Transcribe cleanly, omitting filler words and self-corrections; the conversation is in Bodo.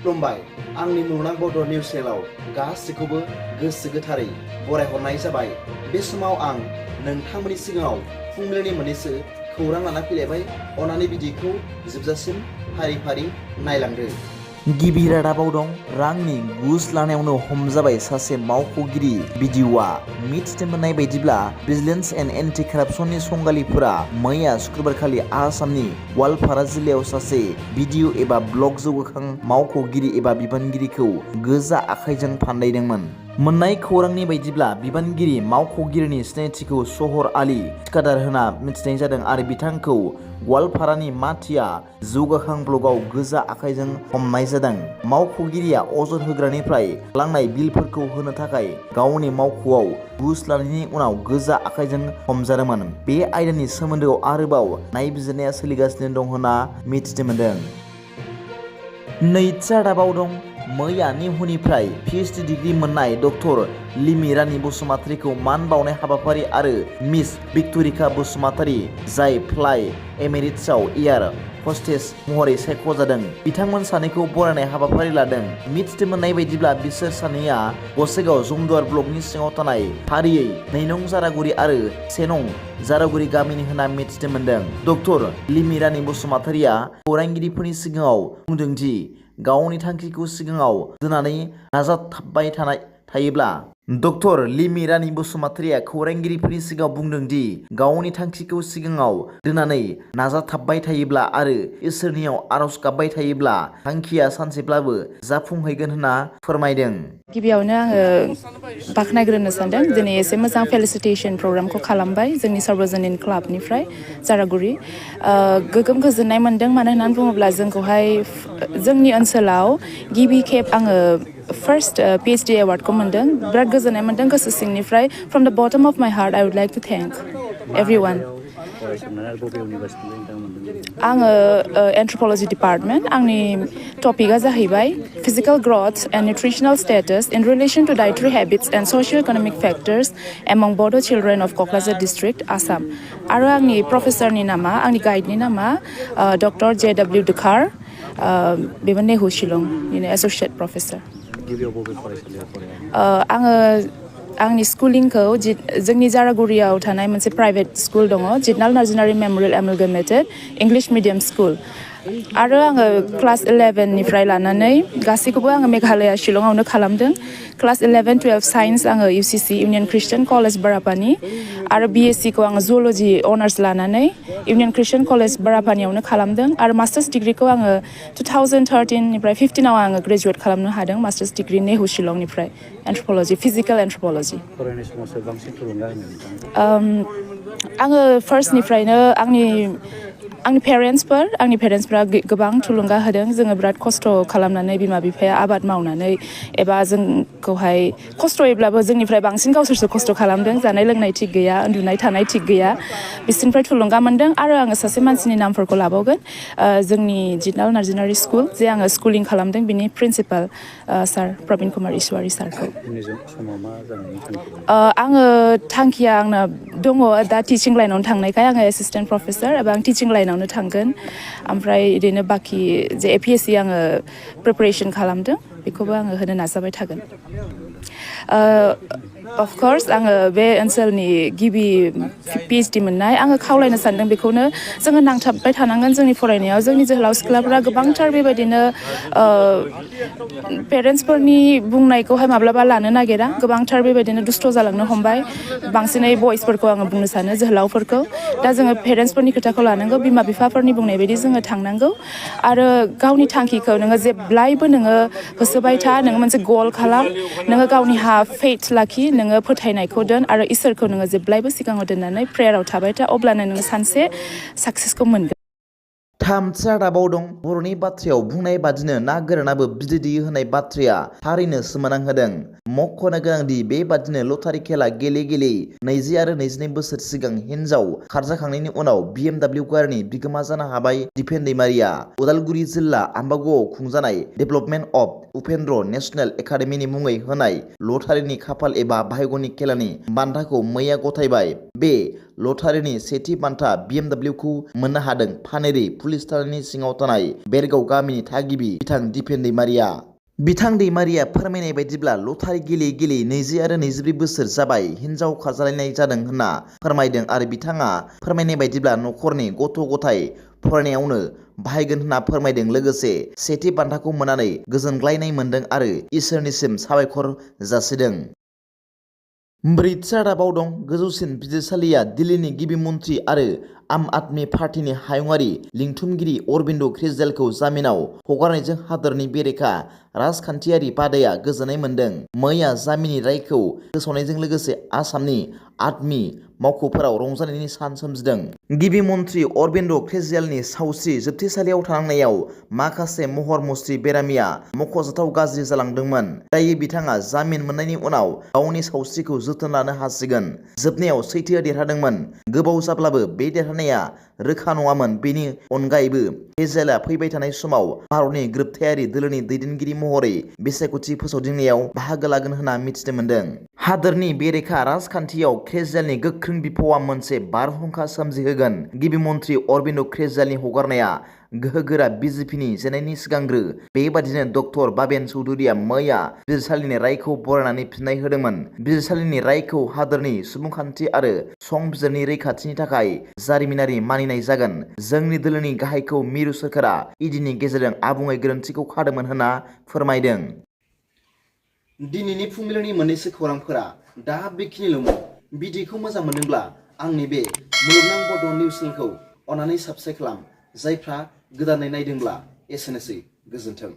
खुलुमबाय आंनि मुलुगनां बड' निउस चेनेलाव गासैखौबो गोसो गोथारै बरायहरनाय जाबाय। बे समाव आं नोंथांमोननि सिगाङाव फुंबिलिनि मोननैसो खौरां लाना फैलायबाय। अन्नानै भिडिअखौ जोबजासिम फारि फारि नायलांदो। गिबि रादाबाव दं रांनि घुस लानायावनो हमजाबाय सासे मावख'गिरि। भिडिअआ मिथिनो मोननाय बायदिब्ला भिजिलेन्स एन्ड एन्टि कारापसननि संगालिफोरा मैया शुक्रबारखालि आसामनि गवालपारा जिल्लायाव सासे भिडिअ एबा ब्लग जौगाखां मावख'गिरि एबा बिबानगिरिखौ गोजा आखाइजों फानदायदोंमोन। मोननाय खौरांनि बायदिब्ला बिबानगिरि मावख'गिरिनि सिनायथिखौ सहर आलि थिकादार होना मिथिनाय जादों आरो बिथांखौ गवालपारानि माथिया जौगाखां ब्लगाव गोजा आखाइजों हमनाय जादों। मावख'गिरिया अजद होग्रानिफ्राय लांनाय बिलफोरखौ होनो थाखाय गावनि मावख'आव घुस लानायनि उनाव गोजा आखाइजों हमजादोंमोन। बे आयदानि सोमोन्दोआव आरोबाव नायबिजिरनाया सोलिगासिनो दं होनना मिथिनो मोन्दों। नैथि रादाबाव दं मैया निहुनिफ्राय Ph.D डिग्री मोननाय डक्टर लिमि रानी बसुमतारीखौ मान बावनाय हाबाफारि आरो मिस भिक्ट'रिका बसुमतारी जाय फ्लाइ एमिरेट्सआव एयार हस्टेस महरै सायख'जादों बिथांमोन सानैखौ बरायनाय हाबाफारि लादों। मिथिनो मोननाय बायदिब्ला बिसोर सानैया गसाइगाव जमदुवार ब्लकनि सिङाव थानाय फारियै 2 नं जारागुरि आरो 1 नं जारागुरि गामिनि होनना मिथिनो मोन्दों। डक्टर लिमि रानी बसुमतारीया खौरांगिरिफोरनि सिगाङाव बुंदों दि गावनि थांखिखौ सिगाङाव दोननानै नाजाथाबबाय थायोब्ला डक्टर लिमि रानी बसुमतारीया खौरांगिरिफोरनि सिगाङाव बुंदों दि गावनि थांखिखौ सिगाङाव दोननानै नाजाथाबबाय थायोब्ला आरो इसोरनियाव आरज गाबबाय थायोब्ला थांखिया सानसेब्लाबो जाफुंहैगोन होनना फोरमायदों। गिबियावनो आङो बाख्नायग्रोनो सानदों दिनै एसे मोजां फेलिसिटेसन प्रग्रामखौ खालामबाय जोंनि सार्वजनिन क्लाबनिफ्राय जारागुरि। गोगोम गोजोननाय मोन्दों मानो होननानै बुङोब्ला जोंखौहाय जोंनि ओनसोलाव गिबि खेब आङो फार्स्ट Ph.D एवार्डखौ मोन्दों। बिराद गोजोननाय मोन्दों गोसो सिंनिफ्राय। From the bottom of my heart I would like to thank everyone. आङो एन्थ्रपलजि डिपार्टमेन्ट। आंनि टपिकआ जाहैबाय physical growth and nutritional status in relation to dietary habits and socio' economic factors among Bodo' children of Kokrajhar district Assam. आरो आंनि प्रफेसारनि नामा आंनि गाइडनि नामा डक्टर JW दुखार। बेबो नेहु शिलंनिनो एस'सियेट प्रफेसार। आङो आंनि स्कुलिंखौ जोंनि जारागुरियाव थानाय मोनसे प्राइभेट स्कुल दङ Jitnal Narzary memorial amalgamated English medium school. आरो आङो क्लास 11 निफ्राय लानानै गासैखौबो आङो मेघालया शिलंआवनो खालामदों। क्लास 11, 12 साइन्स आङो UCC इउनियन ख्रिस्टियान कलेज बारापानि आरो BSc खौ आङो जुल'जि अनार्स लानानै इउनियन ख्रिस्टियान कलेज बारापानियावनो खालामदों आरो मास्टार्स डिग्रिखौ आङो 2013 निफ्राय 15 आव आङो ग्रेजुवेट खालामनो हादों मास्टार्स डिग्रि नेहु शिलंनिफ्राय एन्थ्रपलजि फिजिकेल एन्थ्रपलजि। आङो फार्स्टनिफ्रायनो आंनि पेरेन्टसफ्रा गोबां थुलुंगा होदों। जोङो बिराद खस्थ' खालामनानै बिमा बिफाया आबाद मावनानै एबा जोंखौहाय खस्थ'यैब्लाबो जोंनिफ्राय बांसिन गावसोरसो खस्थ' खालामदों। जानाय लोंनाय थिग गैया, उन्दुनाय थानाय थिग गैया। बिसोरनिफ्राय थुलुंगा मोन्दों आरो आङो सासे मानसिनि नामफोरखौ लाबावगोन। जोंनि जितनाल नार्जारी स्कुल जे आङो स्कुलिं खालामदों बिनि प्रिन्सिपाल सार प्रबिन कुमार इसवारि सारखौ। आङो थांखिया आंना दङ दा टिचिं लाइनावनो थांनायखाय आङो एसिस्टेन्ट प्रफेसार एबा आं टिचिं लाइनावनो थांगोन। ओमफ्राय बिदिनो बाखि जे APSC आङो प्रिपारेसन खालामदों बेखौबो आङो होनो नाजाबाय थागोन। अफकर्स आङो बे ओनसोलनि गिबि Ph.D मोननाय आङो खावलायनो सानदों बेखौनो जोङो नांथाबबाय थानांगोन जोंनि फरायनायाव। जोंनि जोहोलाव सिख्लाफोरा गोबांथार बेबायदिनो पेरेन्टसफोरनि बुंनायखौहाय माब्लाबा लानो नागिरा। गोबांथार बेबायदिनो दुस्थ' जालांनो हमबाय। बांसिनै बयसफोरखौ आङो बुंनो सानो जोहोलावफोरखौ। दा जोङो पेरेन्टसफोरनि खोथाखौ लानांगौ, बिमा बिफाफोरनि बुंनाय बायदि जोङो थांनांगौ आरो गावनि थांखिखौ नोङो जेब्लायबो नोङो होसोबाय था। नोङो मोनसे गल खालाम, नोङो गावनि फेथ लाखि, नोङो फोथायनायखौ दोन आरो इसोरखौ नोङो जेब्लायबो सिगाङाव दोननानै प्रेयाराव थाबाय था। अब्लानो नोङो सानसे साक्सेसखौ मोनगोन। थामथि रादाबाव दं बर'नि बाथ्रायाव बुंनाय बादिनो ना गोरानाबो बिदै दैयो होननाय बाथ्राया थारैनो सोमोनांहोदों। मख'नो गोनांदि बेबादिनो लटारि खेला गेले 20 आरो 22 बोसोर सिगां हिनजाव खारजाखांनायनि उनाव BMW गारिनि बिगोमा जानो हाबाय दिपेन दैमारिया। उदालगुरि जिल्ला आम्बागावआव खुंजानाय डेभेलपमेन्ट अफ उपेन्द्र नेशनेल एकाडेमिनि मुङै होनाय लटारिनि खाफाल एबा भाग्यनि खेलानि बान्थाखौ मैया गथायबाय। बे लटारिनि सेथि बान्था BMW खौ मोननो हादों फानेरि पुलिस थानानि सिङाव थानाय बेरगाव गामिनि थागिबि बिथां दिपेन दैमारिया। बिथां दैमारिया फोरमायनाय बायदिब्ला लटारि गेले 20 आरो 24 बोसोर जाबाय हिनजाव खारजालायनाय जादों होनना फोरमायदों आरो बिथाङा फोरमायनाय बायदिब्ला नखरनि गथ' गथाय फरायनायावनो बाहायगोन होनना फोरमायदों। लोगोसे सेथि बान्थाखौ मोननानै गोजोनग्लायनाय मोनदों आरो इसोरनिसिम साबायखर जासिदों। ब्रैथि रादाबाव दं गोजौसिन बिजिरसालिया दिल्लीनि गिबि मन्थ्रि आरो आम आदमी पार्टीनि हायुङारि लिंथुमगिरि अरबिन्द केजरीवालखौ जामिनाव हगारनायजों हादोरनि बेरेखा राजखान्थियारि बादाया गोजोननाय मोन्दों। मैया जामिननि रायखौ फोसावनायजों लोगोसे आसामनि आदमी मावख'फोराव रंजानायनि सान सोमजिदों। गिबि मन्थ्रि अरबिन्द केजरीवालनि सावस्रि जोबथेसालियाव थानांनायाव माखासे महर मुस्रि बेरामिया मख'जाथाव गाज्रि जालांदोंमोन। दायो बिथाङा जामिन मोननायनि उनाव गावनि सावस्रिखौ जोथोन लानो हासिगोन। जोबनायाव सैथोआ देरहादोंमोन। गोबाव जाब्लाबो बे देरहानाया रोखा नङामोन। बेनि अनगायैबो केजरीवालआ फैबाय थानाय समाव भारतनि गोरोबथायारि दोलोनि दैदेनगिरि महरै बिसायख'थि फोसावदिंनायाव बाहागो लागोन होनना मिथिनो मोन्दों। हादोरनि बेरेखा राजखान्थियाव केजरीवालनि गोख्रों बिफावआ मोनसे बारहुंखा सोमजिहोगोन। गिबि मन्थ्रि अरबिन्द केजरीवालनि हगारनाया गोहोगोरा बिजेपिनि जेननायनि सिगांग्रो। बेबादिनो डक्टर बाबेन चौधुरीया मैया बिजिरसालिनि रायखौ बरायनानै फिननाय होदोंमोन। बिजिरसालिनि रायखौ हादोरनि सुबुंखान्थि आरो संबिजिरनि रैखाथिनि थाखाय जारिमिनारि मानिनाय जागोन। जोंनि दोलोनि गाहायखौ मिरु सोरखारा इडिनि गेजेरजों आबुङै गोरोन्थिखौ खादोंमोन होनना फोरमायदों। दिनैनि फुंबिलिनि मोननैसो खौरांफोरा दा बेखिनिल'मोन। भिडिअखौ मोजां मोनदोंब्ला आंनि बे मुलुगनां बड' निउस चेनेलखौ अन्नानै साबस्क्राइब खालाम। जायफ्रा गोदानै नायदोंब्ला एसेनोसै, गोजोन्थों।